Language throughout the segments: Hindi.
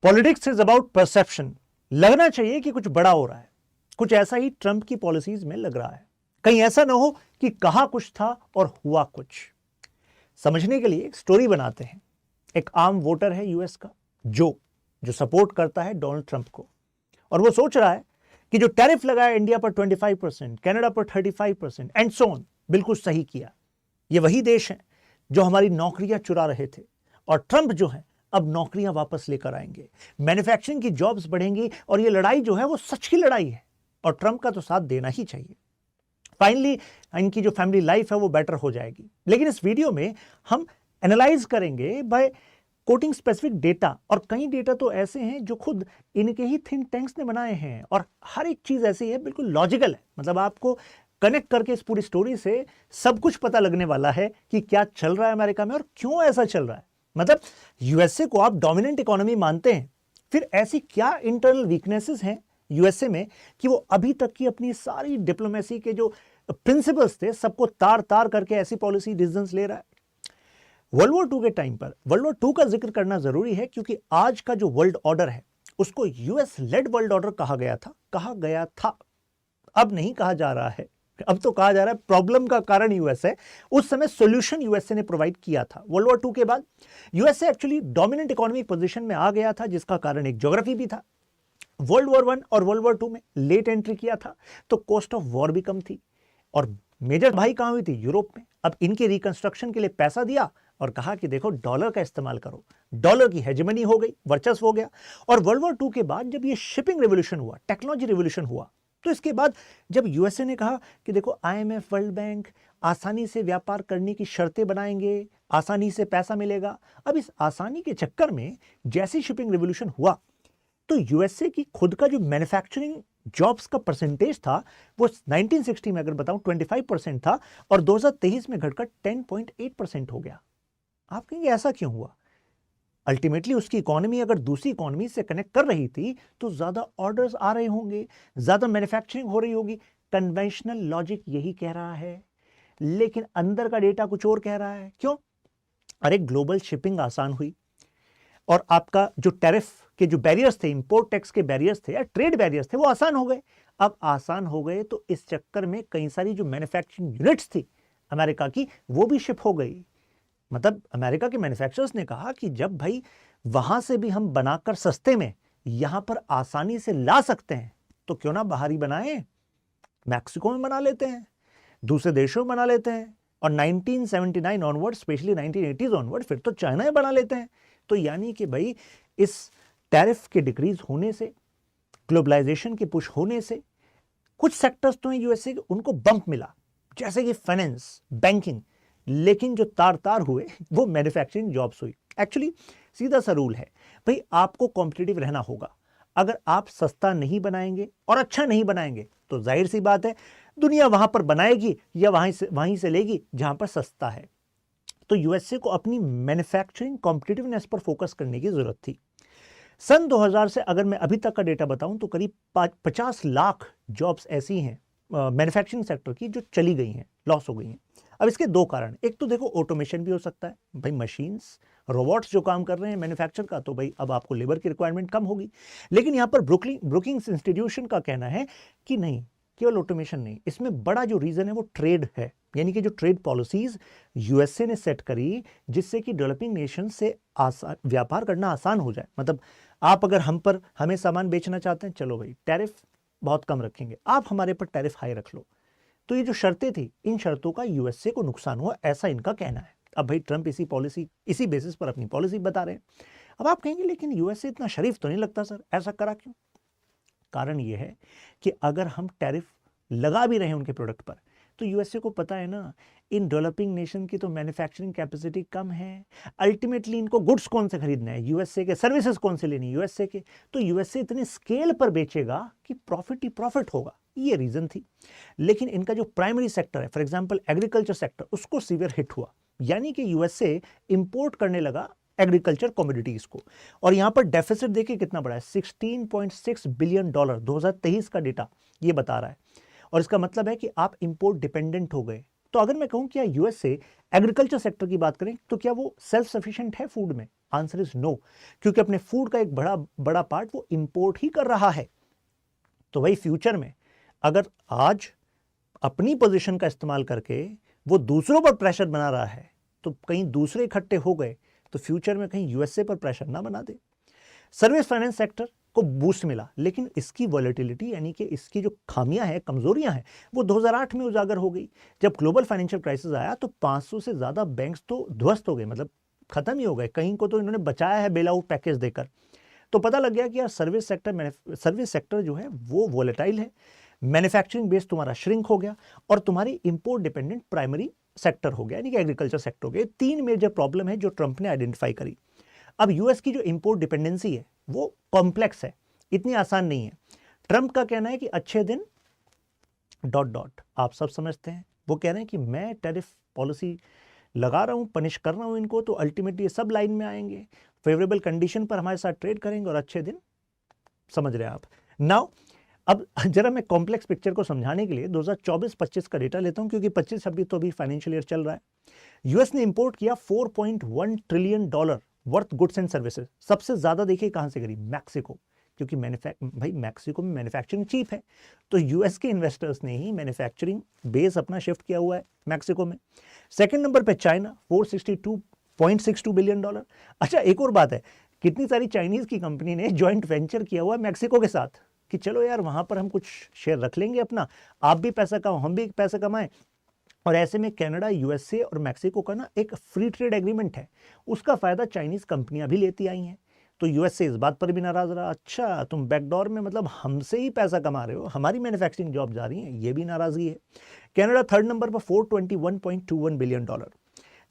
Politics is about perception. लगना चाहिए कि कुछ बड़ा हो रहा है, कुछ ऐसा ही ट्रंप की पॉलिसीज में लग रहा है। कहीं ऐसा ना हो कि कहा कुछ था और हुआ कुछ। समझने के लिए एक स्टोरी बनाते हैं। एक आम वोटर है यूएस का, जो सपोर्ट करता है डोनाल्ड ट्रंप को, और वो सोच रहा है कि जो टैरिफ लगाया इंडिया पर 25%, कनाडा पर 35% एंड सो ऑन, बिल्कुल सही किया। ये वही देश है जो हमारी नौकरियां चुरा रहे थे, और ट्रंप जो है अब नौकरियां वापस लेकर आएंगे, मैन्युफैक्चरिंग की जॉब्स बढ़ेंगी, और ये लड़ाई जो है वो सच की लड़ाई है और ट्रंप का तो साथ देना ही चाहिए। फाइनली इनकी जो फैमिली लाइफ है वो बेटर हो जाएगी। लेकिन इस वीडियो में हम एनालाइज करेंगे बाय कोटिंग स्पेसिफिक डेटा, और कई डेटा तो ऐसे हैं जो खुद इनके ही थिंक टैंक्स ने बनाए हैं, और हर एक चीज ऐसी है, बिल्कुल लॉजिकल है। मतलब आपको कनेक्ट करके इस पूरी स्टोरी से सब कुछ पता लगने वाला है कि क्या चल रहा है अमेरिका में और क्यों ऐसा चल रहा है। मतलब यूएसए को आप डोमिनेंट इकोनॉमी मानते हैं, फिर ऐसी क्या इंटरनल वीकनेसेस हैं यूएसए में कि वो अभी तक की अपनी सारी डिप्लोमेसी के जो प्रिंसिपल्स थे सबको तार तार करके ऐसी पॉलिसी डिसीजंस ले रहा है। वर्ल्ड वॉर 2 के टाइम पर वर्ल्ड वॉर 2 का जिक्र करना जरूरी है, क्योंकि आज का जो वर्ल्ड ऑर्डर है उसको यूएस लेड वर्ल्ड ऑर्डर कहा गया था। अब नहीं कहा जा रहा है, अब तो कहा जा रहा है प्रॉब्लम का कारण यूएस है। उस समय सॉल्यूशन यूएसए ने प्रोवाइड किया था। वर्ल्ड वॉर 2 के बाद USA actually dominant economic position में आ गया था, जिसका कारण एक ज्योग्राफी भी था। वर्ल्ड वॉर 1 और वर्ल्ड वॉर 2 में लेट एंट्री किया था, तो कॉस्ट ऑफ वॉर भी कम थी, और मेजर भाई कहां हुई थी? यूरोप में। अब इनके रिकंस्ट्रक्शन के लिए पैसा दिया और कहा कि देखो डॉलर का इस्तेमाल करो, डॉलर की हेजेमनी हो गई, वर्चस्व हो गया। और वर्ल्ड वॉर 2 के बाद जब ये शिपिंग रेवोल्यूशन हुआ, टेक्नोलॉजी रेवोल्यूशन हुआ, तो इसके बाद जब यूएसए ने कहा कि देखो आईएमएफ, वर्ल्ड बैंक आसानी से व्यापार करने की शर्तें बनाएंगे, आसानी से पैसा मिलेगा। अब इस आसानी के चक्कर में जैसी शिपिंग रेवोल्यूशन हुआ, तो यूएसए की खुद का जो मैन्युफैक्चरिंग जॉब्स का परसेंटेज था वो 1960 में अगर बताऊं 25% था, और 2023 में घटकर 10.8% हो गया। आप कहेंगे ऐसा क्यों हुआ? अल्टीमेटली उसकी इकोनॉमी अगर दूसरी इकोनॉमी से कनेक्ट कर रही थी तो ज्यादा ऑर्डर्स आ रहे होंगे, ज्यादा मैन्युफैक्चरिंग हो रही होगी। कन्वेंशनल लॉजिक यही कह रहा है, लेकिन अंदर का डेटा कुछ और कह रहा है। क्यों? अरे ग्लोबल शिपिंग आसान हुई, और आपका जो टैरिफ के जो बैरियर्स थे, इंपोर्ट टैक्स के बैरियर्स थे या ट्रेड बैरियर्स थे, वो आसान हो गए। अब आसान हो गए तो इस चक्कर में कई सारी जो मैन्युफैक्चरिंग यूनिट्स थी अमेरिका की, वो भी शिप हो गई। मतलब अमेरिका के मैन्युफैक्चरर्स ने कहा कि जब भाई वहां से भी हम बनाकर सस्ते में यहां पर आसानी से ला सकते हैं, तो क्यों ना बाहर ही बनाएं। मैक्सिको में बना लेते हैं, दूसरे देशों में बना लेते हैं, और 1979 ऑनवर्ड, स्पेशली 1980s ऑनवर्ड, फिर तो चाइना में बना लेते हैं। तो यानी कि भाई इस टैरिफ के डिक्रीज होने से, ग्लोबलाइजेशन के पुश होने से कुछ सेक्टर्स तो हैं यूएसए के, उनको बम्प मिला, जैसे कि फाइनेंस, बैंकिंग। लेकिन जो तार तार हुए वो मैन्युफैक्चरिंग जॉब्स हुई। एक्चुअली सीधा सा रूल है भाई, आपको कॉम्पिटिटिव रहना होगा। अगर आप सस्ता नहीं बनाएंगे और अच्छा नहीं बनाएंगे तो जाहिर सी बात है दुनिया वहां पर बनाएगी या वहीं से लेगी जहां पर सस्ता है। तो यूएसए को अपनी मैन्युफैक्चरिंग कॉम्पिटिटिवनेस पर फोकस करने की जरूरत थी। सन 2000 से अगर मैं अभी तक का डेटा बताऊं तो करीब 50 लाख जॉब्स ऐसी हैं मैन्युफैक्चरिंग सेक्टर की जो चली गई हैं, लॉस हो गई हैं। अब इसके दो कारण, एक तो देखो ऑटोमेशन भी हो सकता है, भाई मशीन्स, रोबोट्स जो काम कर रहे हैं मैन्युफैक्चर का, तो भाई अब आपको लेबर की रिक्वायरमेंट कम होगी। लेकिन यहाँ पर ब्रुकिंग्स इंस्टीट्यूशन का कहना है कि नहीं, केवल ऑटोमेशन नहीं, इसमें बड़ा जो रीजन है वो ट्रेड है। यानी कि जो ट्रेड पॉलिसीज यूएसए ने सेट करी, जिससे कि डेवलपिंग नेशन से व्यापार करना आसान हो जाए। मतलब आप अगर हमें सामान बेचना चाहते हैं, चलो भाई टैरिफ बहुत कम रखेंगे, आप हमारे पर टैरिफ हाई रख लो। तो ये जो शर्तें थी, इन शर्तों का यूएसए को नुकसान हुआ, ऐसा इनका कहना है। अब भाई ट्रंप इसी बेसिस पर अपनी पॉलिसी बता रहे हैं। अब आप कहेंगे लेकिन यूएसए इतना शरीफ तो नहीं लगता सर, ऐसा करा क्यों? कारण ये है कि अगर हम टैरिफ लगा भी रहे हैं उनके प्रोडक्ट पर, तो यूएसए को पता है ना, इन डेवलपिंग नेशन की तो मैन्युफैक्चरिंग कैपेसिटी कम है। अल्टीमेटली इनको गुड्स कौन से खरीदना है? यूएसए के। सर्विसेज कौन से लेनी है? यूएसए के। तो यूएसए इतने स्केल पर बेचेगा कि प्रॉफिट ही प्रॉफिट होगा, ये रीजन थी। लेकिन इनका जो प्राइमरी सेक्टर है, फॉर एग्जांपल एग्रीकल्चर सेक्टर, उसको सीवियर हिट हुआ। यानी कि यूएसए इंपोर्ट करने लगा एग्रीकल्चर कमोडिटीज को, और यहां पर डेफिसिट देखिए कितना बड़ा है, $16.6 बिलियन। 2023 का डेटा ये बता रहा है। और इसका मतलब है कि आप इंपोर्ट डिपेंडेंट हो गए, तो अगर मैं कहूं क्या यूएस से एग्रीकल्चर सेक्टर की बात करें तो क्या वो सेल्फ सफिशिएंट है फूड में? आंसर इज नो, क्योंकि अपने फूड का एक बड़ा बड़ा पार्ट वो इंपोर्ट ही कर रहा है। तो वही फ्यूचर में अगर आज अपनी पोजीशन का इस्तेमाल करके वो दूसरों पर प्रेशर बना रहा है तो कहीं दूसरे इकट्ठे हो गए तो फ्यूचर में कहीं यूएसए पर प्रेशर ना बना दे। सर्विस फाइनेंस सेक्टर को बूस्ट मिला, लेकिन इसकी वॉलेटिलिटी यानी कि इसकी जो खामियां हैं, कमजोरियां हैं, वो 2008 में उजागर हो गई। जब ग्लोबल फाइनेंशियल क्राइसिस आया तो 500 से ज्यादा बैंक्स तो ध्वस्त हो गए, मतलब खत्म ही हो गए। कहीं को तो इन्होंने बचाया है बेल आउट पैकेज देकर। तो पता लग गया कि यार सर्विस सेक्टर जो है वो वॉलेटाइल है, मैन्युफैक्चरिंग बेस तुम्हारा श्रिंक हो गया और तुम्हारी इंपोर्ट डिपेंडेंट प्राइमरी सेक्टर हो गया, यानी कि एग्रीकल्चर सेक्टर हो गया। 3 मेजर प्रॉब्लम है जो ट्रंप ने आइडेंटिफाई करी। अब यूएस की जो इंपोर्ट डिपेंडेंसी है वो कॉम्प्लेक्स है, इतनी आसान नहीं है। ट्रंप का कहना है कि अच्छे दिन ... आप सब समझते हैं, वो कह रहे हैं कि मैं टैरिफ पॉलिसी लगा रहा हूं, पनिश कर रहा हूं इनको, तो अल्टीमेटली ये सब लाइन में आएंगे, फेवरेबल कंडीशन पर हमारे साथ ट्रेड करेंगे और अच्छे दिन, समझ रहे हैं आप। नाउ अब जरा मैं कॉम्प्लेक्स पिक्चर को समझाने के लिए 2024-25 का डेटा लेता हूं, क्योंकि 25 तो अभी फाइनेंशियल ईयर चल रहा है। यूएस ने इंपोर्ट किया $4.1 trillion worth goods and services. सबसे ज्यादा देखिए कहां से करी? मैक्सिको, क्योंकि भाई मैक्सिको में मैन्युफैक्चरिंग चीप है, तो यूएस के इन्वेस्टर्स ने ही मैन्युफैक्चरिंग बेस अपना शिफ्ट किया हुआ है मैक्सिको में। सेकंड नंबर पे चाइना, $462.62 बिलियन। अच्छा, एक और बात है, कितनी सारी चाइनीज की कंपनी ने ज्वाइंट वेंचर किया हुआ है मैक्सिको के साथ कि चलो यार वहां पर हम कुछ शेयर रख लेंगे अपना, आप भी पैसा कमाओ, हम भी पैसा कमाएं। और ऐसे में कनाडा, यूएसए और मैक्सिको का ना एक फ्री ट्रेड एग्रीमेंट है, उसका फायदा चाइनीज कंपनियां भी लेती आई हैं। तो यूएसए इस बात पर भी नाराज रहा, अच्छा तुम बैकडोर में मतलब हमसे ही पैसा कमा रहे हो, हमारी मैन्युफैक्चरिंग जॉब जा रही है, ये भी नाराजगी है। कनाडा थर्ड नंबर पर $421.21 बिलियन।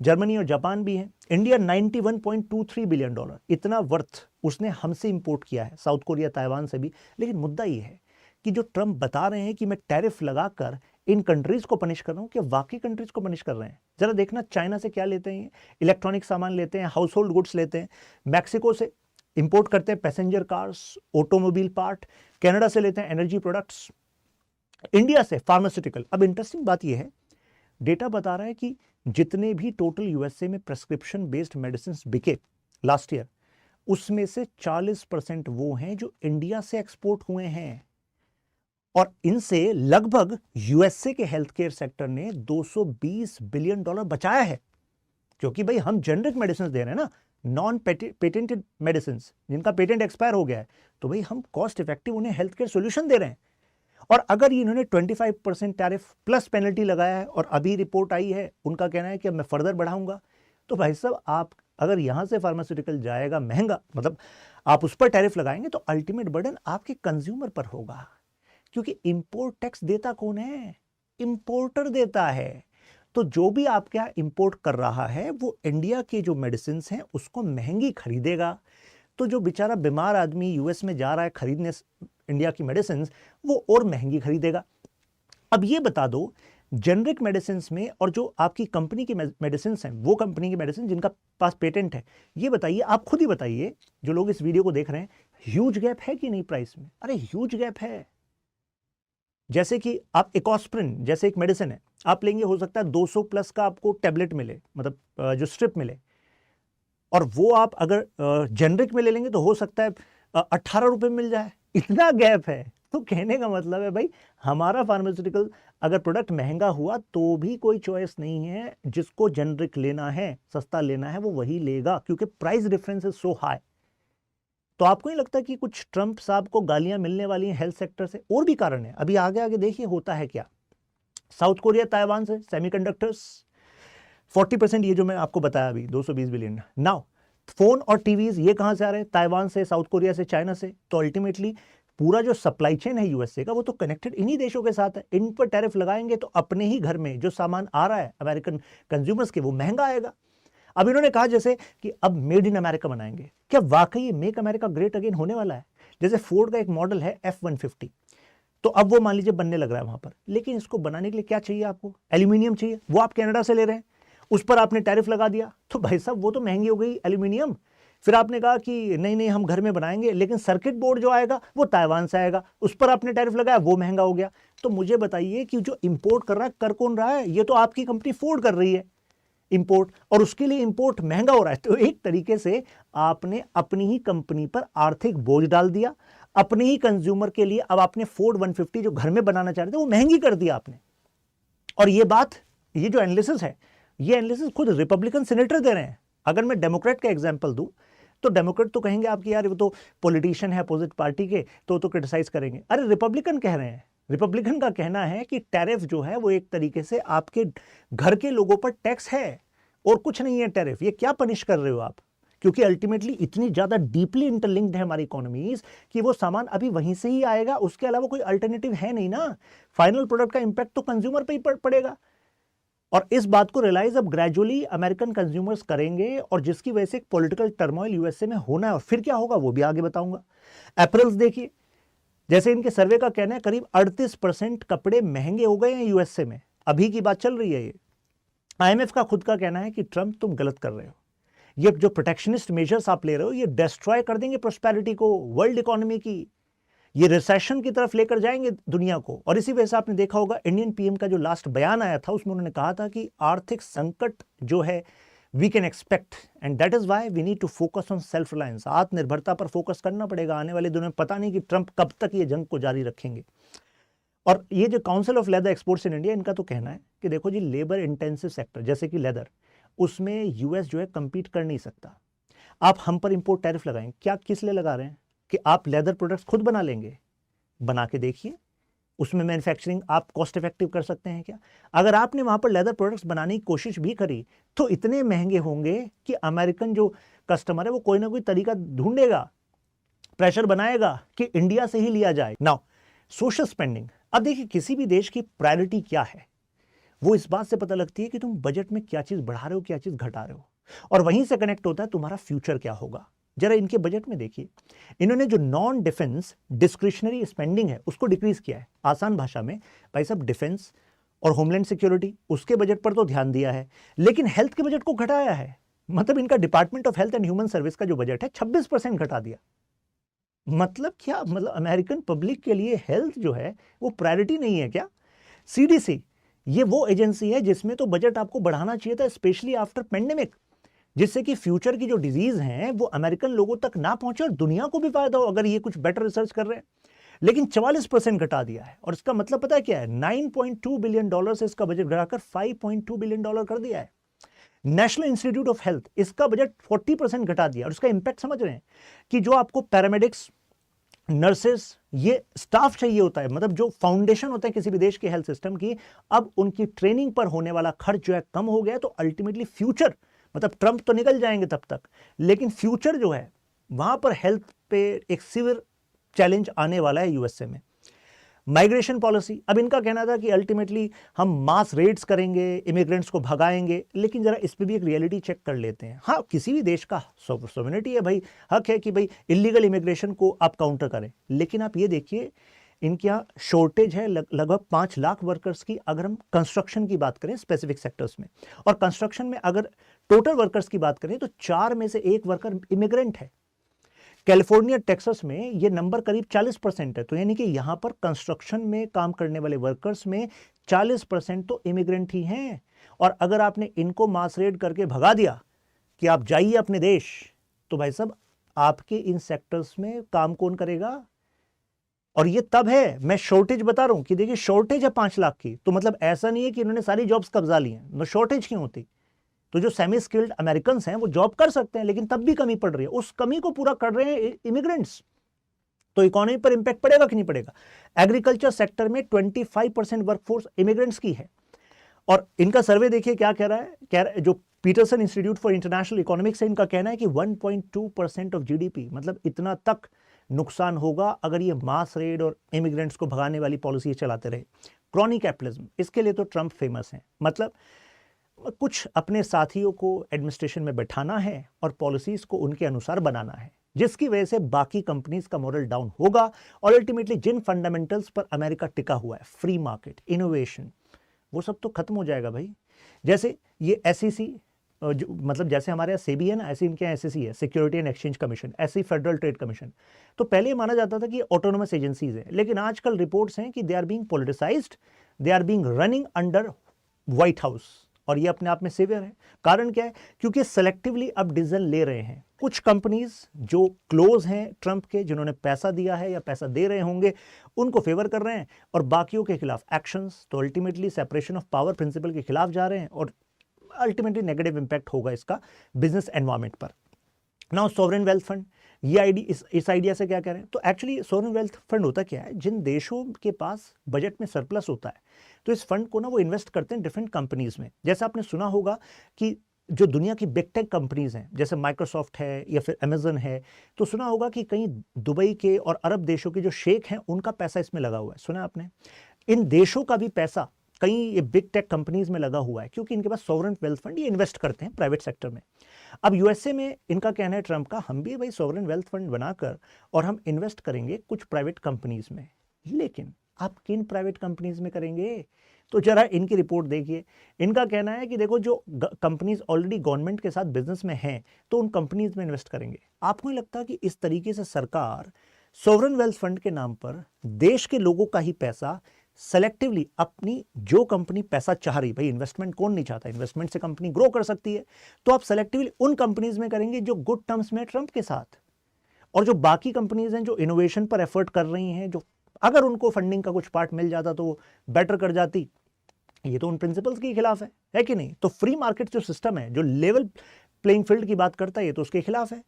जर्मनी और जापान भी हैं। इंडिया $91.23 बिलियन, इतना वर्थ उसने हमसे इंपोर्ट किया है, साउथ कोरिया, ताइवान से भी। लेकिन मुद्दा ये है कि जो ट्रंप बता रहे हैं कि मैं टैरिफ लगाकर इन कंट्रीज को पनिश कर रहा हूं, कि वाकई कंट्रीज को पनिश कर रहे हैं? जरा देखना, चाइना से क्या लेते हैं? इलेक्ट्रॉनिक सामान लेते हैं, हाउस होल्ड गुड्स लेते हैं। मैक्सिको से इंपोर्ट करते हैं passenger cars, automobile part. Canada से लेते हैं एनर्जी प्रोडक्ट्स। इंडिया से फार्मास्यूटिकल। अब इंटरेस्टिंग बात यह है, डेटा बता रहा है कि जितने भी टोटल यूएसए में प्रेस्क्रिप्शन बेस्ड मेडिसिन बिके लास्ट ईयर, उसमें से 40% वो हैं जो इंडिया से एक्सपोर्ट हुए हैं, और इनसे लगभग यूएसए के हेल्थ केयर सेक्टर ने $220 बिलियन बचाया है। क्योंकि भाई हम जेनरिक मेडिसिन दे रहे हैं ना, नॉन पेटेंटेड मेडिसिन जिनका पेटेंट एक्सपायर हो गया है, तो भाई हम कॉस्ट इफेक्टिव उन्हें हेल्थ केयर सोल्यूशन दे रहे हैं। और अगर इन्होंने 25% टैरिफ प्लस पेनल्टी लगाया है और अभी रिपोर्ट आई है, उनका कहना है कि मैं फर्दर बढ़ाऊंगा, तो भाई साहब आप अगर यहां से फार्मास्यूटिकल जाएगा महंगा, मतलब आप उस पर टैरिफ लगाएंगे, तो अल्टीमेट बर्डन आपके कंज्यूमर पर होगा। क्योंकि इंपोर्ट टैक्स देता कौन है? इंपोर्टर देता है। तो जो भी आपके यहाँ इंपोर्ट कर रहा है वो इंडिया के जो मेडिसिन हैं उसको महंगी खरीदेगा। तो जो बेचारा बीमार आदमी यूएस में जा रहा है खरीदने इंडिया की मेडिसिन, वो और महंगी खरीदेगा। अब ये बता दो, जेनरिक मेडिसिन में और जो आपकी कंपनी की मेडिसिन हैं, वो कंपनी की मेडिसिन जिनका पास पेटेंट है, ये बताइए, आप खुद ही बताइए, जो लोग इस वीडियो को देख रहे हैं, ह्यूज गैप है कि नहीं प्राइस में? अरे ह्यूज गैप है। जैसे कि आप इकोस्प्रिन जैसे एक मेडिसिन है, आप लेंगे, हो सकता है 200 प्लस का आपको टैबलेट मिले, मतलब जो स्ट्रिप मिले, और वो आप अगर जेनरिक में ले लेंगे तो हो सकता है 18 रुपए मिल जाए। इतना गैप है। तो कहने का मतलब है भाई, हमारा फार्मास्यूटिकल अगर प्रोडक्ट महंगा हुआ तो भी कोई चॉइस नहीं है, जिसको जेनरिक लेना है, सस्ता लेना है, वो वही लेगा, क्योंकि price difference is so high. तो आपको नहीं लगता कि कुछ ट्रंप साहब को गालियां मिलने वाली हैं हेल्थ सेक्टर से? और भी कारण है, अभी आगे आगे देखिए होता है क्या। साउथ कोरिया, ताइवान से सेमीकंडक्टर्स 40%, ये जो मैं आपको बताया अभी 220 बिलियन। नाउ फोन और टीवीज ये कहां से आ रहे हैं? ताइवान से, साउथ कोरिया से, चाइना से। तो अल्टीमेटली पूरा जो सप्लाई चेन है यूएसए का, वो तो कनेक्टेड इन्हीं देशों के साथ है। इन पर टैरिफ लगाएंगे तो अपने ही घर में जो सामान आ रहा है अमेरिकन कंज्यूमर्स के, वो महंगा आएगा। अब इन्होंने कहा जैसे कि अब मेड इन अमेरिका बनाएंगे। क्या वाकई मेक अमेरिका ग्रेट अगेन होने वाला है? जैसे फोर्ड का एक मॉडल है F-150, तो अब वो मान लीजिए बनने लग रहा है वहां पर, लेकिन इसको बनाने के लिए क्या चाहिए आपको? एल्यूमिनियम चाहिए, वो आप कनाडा से ले रहे हैं, उस पर आपने टैरिफ लगा दिया, तो भाई साहब वो तो महंगी हो गई एल्यूमिनियम। फिर आपने कहा कि नहीं नहीं हम घर में बनाएंगे, लेकिन सर्किट बोर्ड जो आएगा वो ताइवान से आएगा, उस पर आपने टैरिफ लगाया, वो महंगा हो गया। तो मुझे बताइए कि जो इंपोर्ट कर रहा है कर कौन रहा है? ये तो आपकी कंपनी फोर्ड कर रही है इंपोर्ट, और उसके लिए इंपोर्ट महंगा हो रहा है। तो एक तरीके से आपने अपनी ही कंपनी पर आर्थिक बोझ डाल दिया, अपने ही कंज्यूमर के लिए। अब आपने फोर्ड 150 जो घर में बनाना चाह रहे थे वो महंगी कर दिया आपने। और ये बात, ये जो एनालिसिस है, ये एनालिसिस खुद रिपब्लिकन सेनेटर दे रहे हैं। अगर मैं डेमोक्रेट का एग्जांपल दूं तो डेमोक्रेट तो कहेंगे आपकी यार वो तो पॉलिटिशियन है अपोजिट पार्टी के, तो क्रिटिसाइज करेंगे। अरे रिपब्लिकन कह रहे हैं, रिपब्लिकन का कहना है कि टैरिफ जो है वो एक तरीके से आपके घर के लोगों पर टैक्स है और कुछ नहीं है टैरिफ। ये क्या पनिश कर रहे हो आप? क्योंकि अल्टीमेटली इतनी ज्यादा डीपली इंटरलिंक्ड है हमारी इकोनॉमीज कि वो सामान अभी वहीं से ही आएगा, उसके अलावा कोई अल्टरनेटिव है नहीं ना। फाइनल प्रोडक्ट का इंपैक्ट तो कंज्यूमर पे ही पड़ेगा। और इस बात को रियलाइज अब ग्रेजुअली अमेरिकन कंज्यूमर्स करेंगे, और जिसकी वजह से एक पॉलिटिकल टर्मोइल यूएसए में होना है। और फिर क्या होगा वो भी आगे बताऊंगा। अप्रैल्स देखिए, जैसे इनके सर्वे का कहना है करीब 38% कपड़े महंगे हो गए हैं यूएसए में। अभी की बात चल रही है ये। आईएमएफ का खुद का कहना है कि ट्रंप तुम गलत कर रहे हो, ये जो प्रोटेक्शनिस्ट मेजर्स आप ले रहे हो ये डिस्ट्रॉय कर देंगे प्रोस्पेरिटी को, वर्ल्ड इकोनॉमी की, ये रिसेशन की तरफ लेकर जाएंगे दुनिया को। और इसी वजह से आपने देखा होगा इंडियन पीएम का जो लास्ट बयान आया था उसमें उन्होंने कहा था कि आर्थिक संकट जो है we can expect, and that is why we need to focus on self reliance. आत्मनिर्भरता पर फोकस करना पड़ेगा आने वाले दिनों में। पता नहीं कि ट्रंप कब तक ये जंग को जारी रखेंगे। और ये जो council of leather exports in India, इनका तो कहना है कि देखो जी, लेबर इंटेंसिव सेक्टर जैसे कि लेदर, उसमें यूएस जो है कंपीट कर नहीं सकता। आप हम पर इंपोर्ट टैरिफ लगाएं, क्या किस लिए लगा रहे हैं? कि आप लेदर प्रोडक्ट्स खुद बना लेंगे? बना के देखिए, उसमें मैन्युफैक्चरिंग आप कॉस्ट इफेक्टिव कर सकते हैं क्या? अगर आपने वहां पर लेदर प्रोडक्ट्स बनाने की कोशिश भी करी तो इतने महंगे होंगे कि अमेरिकन जो कस्टमर है वो कोई ना कोई तरीका ढूंढेगा, प्रेशर बनाएगा कि इंडिया से ही लिया जाए। नाउ सोशल स्पेंडिंग, अब देखिए किसी भी देश की प्रायोरिटी क्या है वो इस बात से पता लगती है कि तुम बजट में क्या चीज बढ़ा रहे हो, क्या चीज घटा रहे हो, और वहीं से कनेक्ट होता है तुम्हारा फ्यूचर क्या होगा। जरा इनके बजट में देखिए, इन्होंने जो नॉन डिफेंस डिस्क्रिशनरी स्पेंडिंग है उसको डिक्रीज किया है। आसान भाषा में भाई साहब, डिफेंस और होमलैंड सिक्योरिटी उसके बजट पर तो ध्यान दिया है, लेकिन हेल्थ के बजट को घटाया है। मतलब इनका department of health and human service का जो बजट है 26% घटा दिया। मतलब क्या? मतलब अमेरिकन पब्लिक के लिए हेल्थ जो है वो प्रायोरिटी नहीं है क्या? सीडीसी ये वो एजेंसी है जिसमें तो बजट आपको बढ़ाना चाहिए था, स्पेशली आफ्टर पेंडेमिक, जिससे कि फ्यूचर की जो डिजीज हैं वो अमेरिकन लोगों तक ना पहुंचे और दुनिया को भी फायदा हो अगर ये कुछ बेटर रिसर्च कर रहे हैं। लेकिन 44% घटा दिया है। और इसका मतलब पता है क्या है? $9.2 बिलियन से इसका बजट घटाकर $5.2 बिलियन कर दिया है। नेशनल इंस्टीट्यूट ऑफ हेल्थ, इसका बजट 40% घटा दिया। और इसका इंपैक्ट समझ रहे हैं कि जो आपको पैरामेडिक्स, नर्सेस, ये स्टाफ चाहिए होता है, मतलब जो फाउंडेशन होता है किसी भी देश के हेल्थ सिस्टम की, अब उनकी ट्रेनिंग पर होने वाला खर्च जो है कम हो गया। तो अल्टीमेटली फ्यूचर, मतलब ट्रंप तो निकल जाएंगे तब तक, लेकिन फ्यूचर जो है वहां पर हेल्थ पे एक सीवियर चैलेंज आने वाला है यूएसए में। माइग्रेशन पॉलिसी, अब इनका कहना था कि अल्टीमेटली हम मास रेड्स करेंगे, इमिग्रेंट्स को भगाएंगे, लेकिन जरा इस पे भी एक रियलिटी चेक कर लेते हैं। हाँ, किसी भी देश का सोवरेनिटी है भाई, हक है कि भाई इलीगल इमिग्रेशन को आप काउंटर करें, लेकिन आप ये देखिए इनके यहाँ शॉर्टेज है लगभग 5 लाख वर्कर्स की, अगर हम कंस्ट्रक्शन की बात करें स्पेसिफिक सेक्टर्स में। और कंस्ट्रक्शन में अगर टोटल वर्कर्स की बात करें तो 4 में से 1 वर्कर इमिग्रेंट है। कैलिफोर्निया, टेक्सास में ये नंबर करीब 40% है। तो यानी कि यहां पर कंस्ट्रक्शन में काम करने वाले वर्कर्स में 40% तो इमिग्रेंट ही हैं। और अगर आपने इनको मास रेड करके भगा दिया कि आप जाइए अपने देश, तो भाई साहब आपके इन सेक्टर्स में काम कौन करेगा? और ये तब है, मैं शॉर्टेज बता रहा हूं कि देखिए शॉर्टेज है 5 लाख की, तो मतलब ऐसा नहीं है कि इन्होंने सारी जॉब्स कब्जा ली हैं। शॉर्टेज क्यों होती? तो जो सेमी स्किल्ड अमेरिकन हैं वो जॉब कर सकते हैं, लेकिन तब भी कमी पड़ रही है। उस कमी को पूरा कर रहे हैं इमिग्रेंट्स। तो इकोनॉमी पर इंपैक्ट पड़ेगा कि नहीं पड़ेगा? एग्रीकल्चर सेक्टर में 25% वर्कफोर्स इमिग्रेंट्स की है। और इनका सर्वे देखिए क्या कह रहा है, जो Peterson institute for international economics है, इनका कहना है कि 1.2% ऑफ जीडीपी, मतलब इतना तक नुकसान होगा अगर ये मास रेड और इमिग्रेंट्स को भगाने वाली पॉलिसी चलाते रहे। क्रॉनिक कैपिटलिज्म, इसके लिए तो ट्रंप फेमस है। मतलब कुछ अपने साथियों को एडमिनिस्ट्रेशन में बैठाना है और पॉलिसीज को उनके अनुसार बनाना है, जिसकी वजह से बाकी कंपनीज का मॉरल डाउन होगा। और अल्टीमेटली जिन फंडामेंटल्स पर अमेरिका टिका हुआ है, फ्री मार्केट, इनोवेशन, वो सब तो खत्म हो जाएगा भाई। जैसे ये SEC मतलब जैसे हमारे यहाँ सेबी है ना, ऐसे इनके यहाँ एसईसी है, सिक्योरिटी एंड एक्सचेंज कमीशन, ऐसे ही फेडरल ट्रेड कमीशन। तो पहले ये माना जाता था कि ऑटोनोमस एजेंसीज हैं, लेकिन आजकल रिपोर्ट्स हैं कि they are being politicized, they are being running under White House, और ये अपने आप में सेवियर है। कारण क्या है? क्योंकि सेलेक्टिवली अब डिसीजन ले रहे हैं कुछ कंपनीज जो क्लोज हैं ट्रंप के, जिन्होंने पैसा दिया है या पैसा दे रहे होंगे, उनको फेवर कर रहे हैं, और बाकियों के खिलाफ एक्शंस, तो ultimately separation of power principle के खिलाफ जा रहे हैं, और अल्टीमेटली नेगेटिव इंपैक्ट होगा इसका बिजनेस एनवायरमेंट पर। नाउ सॉवरेन वेल्थ फंड, ये इस आइडिया से क्या कह रहे हैं? तो एक्चुअली सॉवरेन वेल्थ फंड होता क्या है? जिन देशों के पास बजट में सरप्लस होता है, तो इस फंड को ना वो इन्वेस्ट करते हैं डिफरेंट कंपनीज में। जैसे आपने सुना होगा कि जो दुनिया की बिग टेक कंपनीज हैं, जैसे माइक्रोसॉफ्ट है या फिर अमेजन है, तो सुना होगा कि कहीं दुबई के और अरब देशों के जो शेख हैं, उनका पैसा इसमें लगा हुआ है। सुना आपने? इन देशों का भी पैसा कहीं ये बिग टेक कंपनीज में लगा हुआ है, क्योंकि इनके पास सॉवरेन वेल्थ फंड, ये इन्वेस्ट करते हैं प्राइवेट सेक्टर में। अब यूएसए में इनका कहना है ट्रंप का, हम भी भाई सॉवरेन वेल्थ फंड बनाकर और हम इन्वेस्ट करेंगे कुछ प्राइवेट कंपनीज में। लेकिन आप किन प्राइवेट कंपनीज में करेंगे? तो जरा इनकी रिपोर्ट देखिए। इनका कहना है कि देखो, जो कंपनीज ऑलरेडी गवर्नमेंट के साथ बिजनेस में हैं, तो उन कंपनीज में इन्वेस्ट करेंगे। आपको नहीं लगता कि इस तरीके से सरकार सॉवरेन वेल्थ फंड के नाम पर देश के लोगों का ही पैसा सेलेक्टिवली, अपनी जो कंपनी पैसा चाह रही, भाई इन्वेस्टमेंट कौन नहीं चाहता, इन्वेस्टमेंट से कंपनी ग्रो कर सकती है, तो आप सेलेक्टिवली उन कंपनीज में करेंगे जो गुड टर्म्स में ट्रंप के साथ, और जो बाकी कंपनीज हैं जो इनोवेशन पर एफर्ट कर रही हैं, जो अगर उनको फंडिंग का कुछ पार्ट मिल जाता तो वो बेटर कर जाती, ये तो उन प्रिंसिपल्स के खिलाफ है कि नहीं? तो फ्री मार्केट जो सिस्टम है, जो लेवल प्लेइंग फील्ड की बात करता है, ये तो उसके खिलाफ है।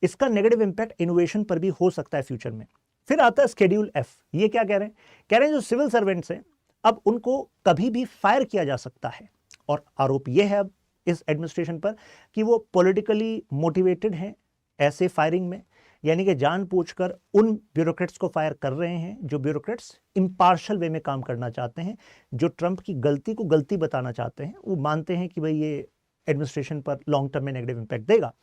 इसका नेगेटिव इंपैक्ट इनोवेशन पर भी हो सकता है फ्यूचर में। फिर आता है शेड्यूल एफ। ये क्या कह रहे हैं? कह रहे हैं जो सिविल सर्वेंट्स हैं, अब उनको कभी भी फायर किया जा सकता है, और आरोप यह है अब इस एडमिनिस्ट्रेशन पर कि वो पॉलिटिकली मोटिवेटेड हैं ऐसे फायरिंग में, यानी कि जानबूझकर उन ब्यूरोक्रेट्स को फायर कर रहे हैं जो ब्यूरोक्रेट्स इम्पार्शियल वे में काम करना चाहते हैं, जो ट्रंप की गलती को गलती बताना चाहते हैं। वो मानते हैं कि भाई ये एडमिनिस्ट्रेशन पर लॉन्ग टर्म में नेगेटिव इंपैक्ट देगा।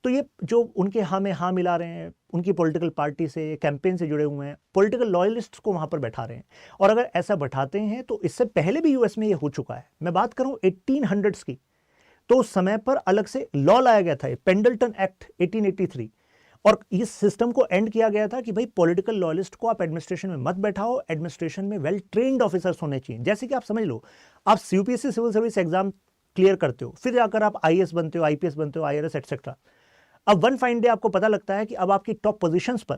तो ये जो उनके हाँ में हाँ मिला रहे हैं, उनकी पॉलिटिकल पार्टी से, कैंपेन से जुड़े हुए हैं, पॉलिटिकल लॉयलिस्ट्स को वहां पर बैठा रहे हैं। और अगर ऐसा बैठाते हैं तो इससे पहले भी यूएस में ये हो चुका है। मैं बात करूं 1800s की, तो उस समय पर अलग से लॉ लाया गया था, पेंडल्टन एक्ट 1883, और इस सिस्टम को एंड किया गया था कि भाई पॉलिटिकल लॉयलिस्ट को आप एडमिनिस्ट्रेशन में मत बैठाओ, एडमिनिस्ट्रेशन में वेल ट्रेन्ड ऑफिसर्स होने चाहिए। जैसे कि आप समझ लो, आप UPSC civil service exam clear करते हो, फिर जाकर आप आईएएस बनते हो, आईपीएस बनते हो, आईआरएस एटसेट्रा। अब वन फाइन डे आपको पता लगता है कि अब आपकी टॉप पोजीशंस पर,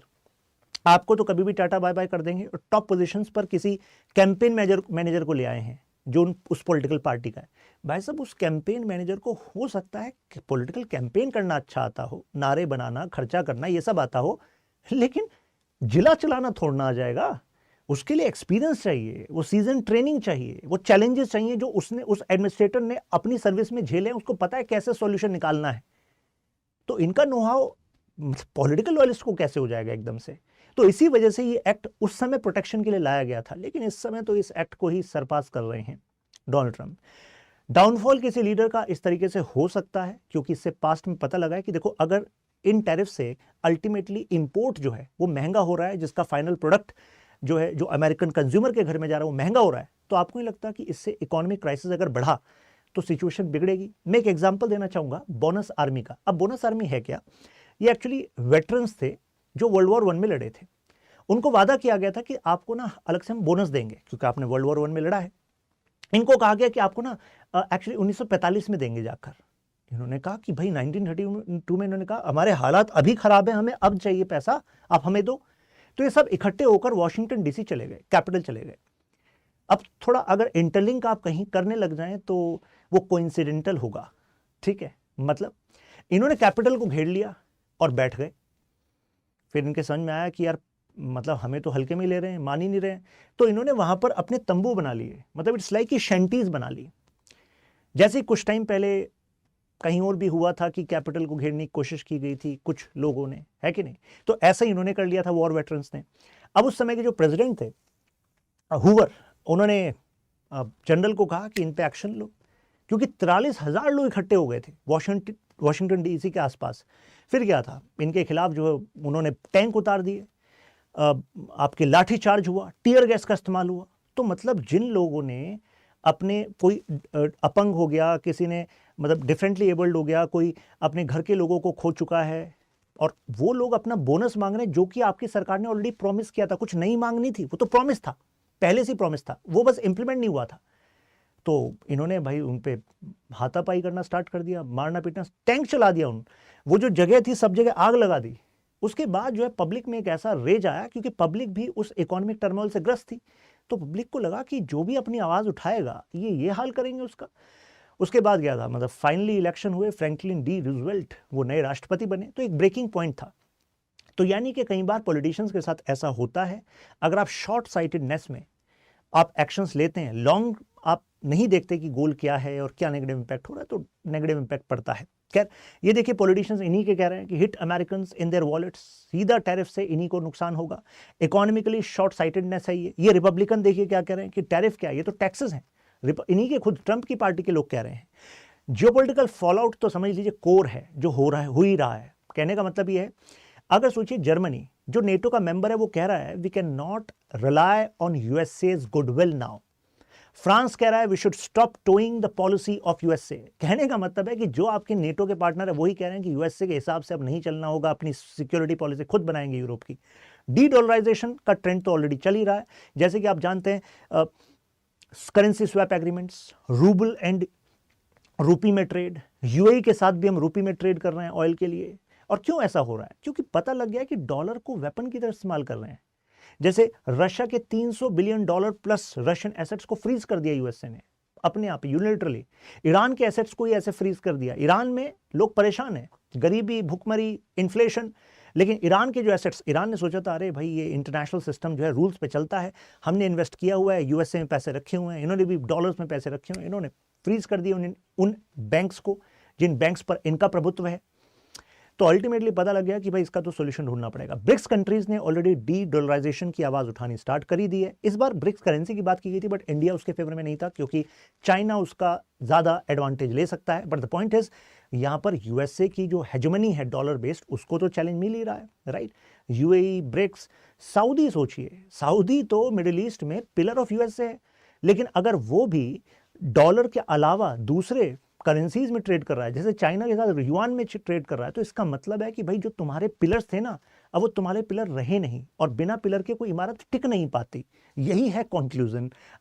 आपको तो कभी भी टाटा बाय बाय कर देंगे, और टॉप पोजीशंस पर किसी कैंपेन मैनेजर को ले आए हैं जो उस पॉलिटिकल पार्टी का है। भाई साहब, उस कैंपेन मैनेजर को हो सकता है कि पॉलिटिकल कैंपेन करना अच्छा आता हो, नारे बनाना, खर्चा करना, ये सब आता हो, लेकिन जिला चलाना थोड़ा ना आ जाएगा। उसके लिए एक्सपीरियंस चाहिए, वो सीजन ट्रेनिंग चाहिए, वो चैलेंजेस चाहिए जो उसने, उस एडमिनिस्ट्रेटर ने अपनी सर्विस में झेले, उसको पता है कैसे सॉल्यूशन निकालना है। तो इनका नो हाउ पॉलिटिकल लॉयलिस्ट को कैसे हो जाएगा एकदम से? तो इसी वजह से ये एक्ट उस समय प्रोटेक्शन के लिए लाया गया था, लेकिन इस समय तो इस एक्ट को ही सरपास कर रहे हैं डोनाल्ड ट्रंप। डाउनफॉल किसी लीडर का इस तरीके से हो सकता है, क्योंकि इससे पास्ट में पता लगा है कि देखो, अगर इन टैरिफ से अल्टीमेटली इंपोर्ट जो है वो महंगा हो रहा है, जिसका फाइनल प्रोडक्ट जो है, जो अमेरिकन कंज्यूमर के घर में जा रहा है, वो महंगा हो रहा है, तो आपको नहीं लगता कि इससे इकोनॉमिक क्राइसिस अगर बढ़ा तो सिचुएशन बिगड़ेगी? मैं एक एग्जांपल देना चाहूंगा बोनस आर्मी का। अब बोनस आर्मी है क्या? ये एक्चुअली वेटरन्स थे जो वर्ल्ड वॉर 1 में लड़े थे। उनको वादा किया गया था कि आपको ना अलग से हम बोनस देंगे, क्योंकि आपने वर्ल्ड वॉर 1 में लड़ा है। इनको कहा गया कि आपको ना एक्चुअली 1945 में देंगे जाकर। इन्होंने कहा कि भाई 1932 में इन्होंने कहा हमारे हालात अभी खराब है, हमें अब चाहिए पैसा, आप हमें दो। तो ये सब इकट्ठे होकर वॉशिंगटन डीसी चले गए, कैपिटल चले गए। अब थोड़ा अगर इंटरलिंक आप कहीं करने लग जाएं तो वो कोइंसिडेंटल होगा, ठीक है? मतलब इन्होंने कैपिटल को घेर लिया और बैठ गए। फिर इनके समझ में आया कि यार, मतलब हमें तो हल्के में ले रहे हैं, मान ही नहीं रहे हैं। तो इन्होंने वहां पर अपने तंबू बना लिए, मतलब इट्स लाइक कि शेंटीज बना ली। जैसे कुछ टाइम पहले कहीं और भी हुआ था कि कैपिटल को घेरने की कोशिश की गई थी कुछ लोगों ने, है कि नहीं? तो ऐसा ही इन्होंने कर लिया था वॉर वेटरन्स ने। अब उस समय के जो प्रेसिडेंट थे हूवर, उन्होंने जनरल को कहा कि इन पे एक्शन लो, क्योंकि 43,000 लोग इकट्ठे हो गए थे वॉशिंगटन डीसी के आसपास। फिर क्या था, इनके खिलाफ जो है उन्होंने टैंक उतार दिए, आपके लाठी चार्ज हुआ, टीयर गैस का इस्तेमाल हुआ। तो मतलब जिन लोगों ने अपने कोई अपंग हो गया, किसी ने मतलब डिफरेंटली एबल्ड हो गया, कोई अपने घर के लोगों को खो चुका है, और वो लोग अपना बोनस मांग रहे हैं जो कि आपकी सरकार ने ऑलरेडी प्रॉमिस किया था। कुछ नहीं मांगनी थी, वो तो प्रॉमिस था, पहले से प्रॉमिस था, वो बस इंप्लीमेंट नहीं हुआ था। तो इन्होंने भाई उन पे हाथापाई करना स्टार्ट कर दिया, मारना पीटना, टैंक चला दिया वो जो जगह थी सब जगह आग लगा दी। उसके बाद जो है पब्लिक में एक ऐसा रेज आया, क्योंकि पब्लिक भी उस इकोनॉमिक टर्मोइल से ग्रस्त थी, तो पब्लिक को लगा कि जो भी अपनी आवाज उठाएगा ये हाल करेंगे उसका। उसके बाद क्या था, मतलब फाइनली इलेक्शन हुए, फ्रैंकलिन डी रूजवेल्ट वो नए राष्ट्रपति बने, तो एक ब्रेकिंग पॉइंट था। तो यानी कि कई बार पॉलिटिशियंस के साथ ऐसा होता है, अगर आप शॉर्ट साइटेडनेस में आप एक्शंस लेते हैं, लॉन्ग आप नहीं देखते कि गोल क्या है और क्या नेगेटिव इंपैक्ट हो रहा है, तो नेगेटिव इंपैक्ट पड़ता है। खैर, ये देखिए पॉलिटिशियंस इन्हीं के कह रहे हैं कि hit American in their wallets, सीधा टैरिफ से इन्हीं को नुकसान होगा, इकोनॉमिकली शॉर्ट साइटेडनेस है ये रिपब्लिकन देखिए क्या कह रहे हैं कि टैरिफ क्या है, ये तो टैक्सेस हैं, इन्हीं के खुद ट्रंप की पार्टी के लोग कह रहे हैं। जियोपॉलिटिकल फॉलआउट तो समझ लीजिए कोर है जो हो रहा है, हो ही रहा है। कहने का मतलब ये है, अगर सोचिए जर्मनी जो नेटो का मेंबर है वो कह रहा है we can not rely on USA's goodwill now. France कह रहा है we should stop toeing the policy of USA. कहने का मतलब है कि जो आपके नेटो के पार्टनर है वही कह रहे हैं कि यूएसए के हिसाब से अब नहीं चलना होगा, अपनी सिक्योरिटी पॉलिसी खुद बनाएंगे यूरोप की। डी डॉलराइजेशन का ट्रेंड तो ऑलरेडी चल ही रहा है, जैसे कि आप जानते हैं currency swap agreements, rouble and रूपी में ट्रेड, यूएई के साथ भी हम रूपी में ट्रेड कर रहे हैं ऑयल के लिए। और क्यों ऐसा हो रहा है, क्योंकि पता लग गया है कि डॉलर को वेपन की तरह इस्तेमाल कर रहे हैं। जैसे रशिया के 300 billion dollar plus Russian assets को फ्रीज कर दिया यूएसए ने अपने आप यूनिलैटरली। ईरान के एसेट्स को ही ऐसे फ्रीज कर दिया। ईरान में लोग परेशान हैं, गरीबी, भुखमरी, इन्फ्लेशन, लेकिन ईरान के जो एसेट्स, ईरान ने सोचा था अरे भाई ये इंटरनेशनल सिस्टम जो है रूल्स पे चलता है, हमने इन्वेस्ट किया हुआ है, यूएसए में पैसे रखे हुए हैं, इन्होंने भी डॉलर्स में पैसे रखे हुए हैं, इन्होंने फ्रीज कर दिए उन बैंक्स को जिन बैंक्स पर इनका प्रभुत्व है। तो अल्टीमेटली पता लग गया कि भाई इसका तो सॉल्यूशन ढूंढना पड़ेगा। ब्रिक्स कंट्रीज ने ऑलरेडी डी डॉलराइजेशन की आवाज उठानी स्टार्ट कर ही दी है। इस बार ब्रिक्स करेंसी की बात की गई थी, बट इंडिया उसके फेवर में नहीं था, क्योंकि चाइना उसका ज्यादा एडवांटेज ले सकता है। बट द पॉइंट इज, यहां पर यूएसए की जो हेजेमनी है डॉलर बेस्ड, उसको तो चैलेंज मिल ही रहा है, राइट। यूएई, ब्रिक्स, सऊदी, सोचिए सऊदी तो मिडिल ईस्ट में पिलर ऑफ यूएसए है, लेकिन अगर वो भी डॉलर के अलावा दूसरे करेंसीज में ट्रेड कर रहा है, जैसे चाइना के साथ युआन में ट्रेड कर रहा है, तो इसका मतलब है कि भाई जो तुम्हारे पिलर्स थे ना, अब वो तुम्हारे पिलर रहे नहीं, और बिना पिलर के कोई इमारत टिक नहीं पाती। यही है कंक्लूजन।